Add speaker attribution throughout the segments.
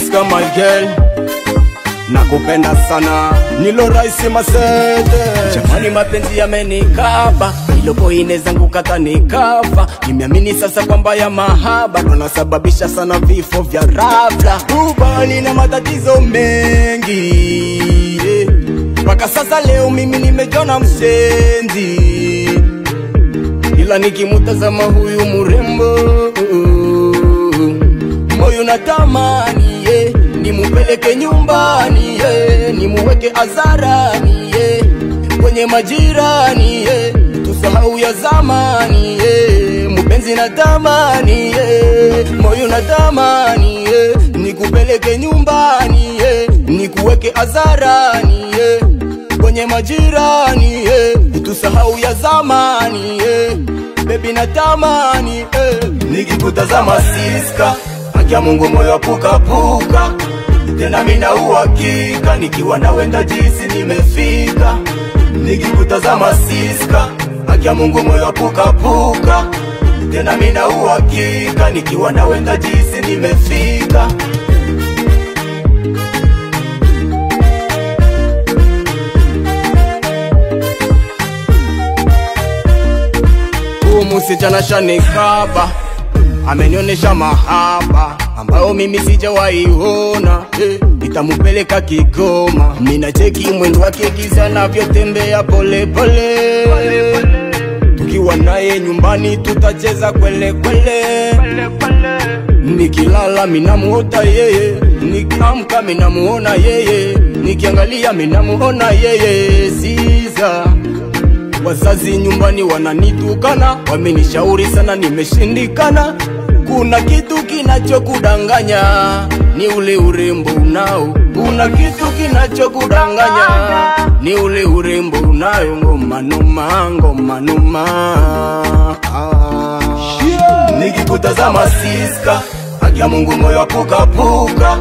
Speaker 1: Siska my girl, nakupenda sana, nilo raisi masete. Jamani mapenzi yamenikaba, ilopo inezangu kata nikafa. Nimeamini sasa kwamba ya mahaba wanasababisha sana vifo vya rafla. Ubali na matatizo mengi, mpaka sasa leo mimi nimejona mshenzi. Ila nikimutazama huyu murembo, moyo natamani nimupeleke nyumbani, nimuweke azarani, kwenye majirani, tusahau ya zamani. Mpenzi natamani, moyo natamani, nikupeleke nyumbani, nikuweke azarani, kwenye majirani, tusahau ya zamani. Baby natamani, nikikutazama siska, akia Mungu moyo puka puka. Tena mina uhakika, nikiwa nawe ndajisi nimefika. Nikikutazama siska, akia Mungu moyo puka puka. Tena mina uhakika, nikiwa nawe ndajisi nimefika. Msichana shanikaba, amenionesha mahaba ambao mimi sijawaiona. Nitamupeleka Kigoma, mina cheki mwendo wake giza navyotembea pole pole. Tukiwa naye nyumbani tutacheza kwele kwele. Nikilala minamuota yeye, nikiamka minamuona yeye, nikiangalia minamuona yeye. Siza wazazi nyumbani wananitukana, wamenishauri sana nimeshindikana. Kuna kitu kinachokudanganya, ni ule urembo unao. Kuna kitu kinachokudanganya, ni ule urembo unayo. Ngoma noma, ngoma noma. Nikikutazama siska, akia Mungu moyo puka puka.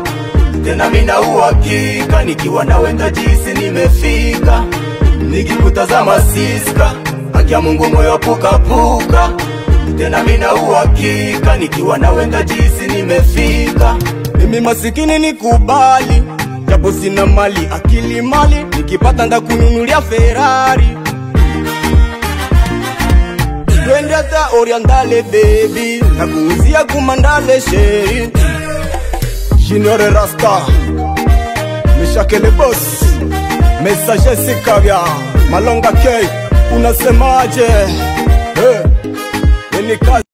Speaker 1: Tena mina uhakika, nikiwa nawe ndajisi nimefika. Nikikutazama siska, akia Mungu moyo puka puka. Tena mina uhakika, nikiwa nawe ndajisi nimefika. Mimi masikini nikubali, japo sina mali, akili mali. Nikipata ndakununulia Ferrari. Twende hata Orientale baby, nakuuzia kumandale sheri. Junior Rasta, Meshakele boss, Messager Sikavya, Malonga K, unasemaje?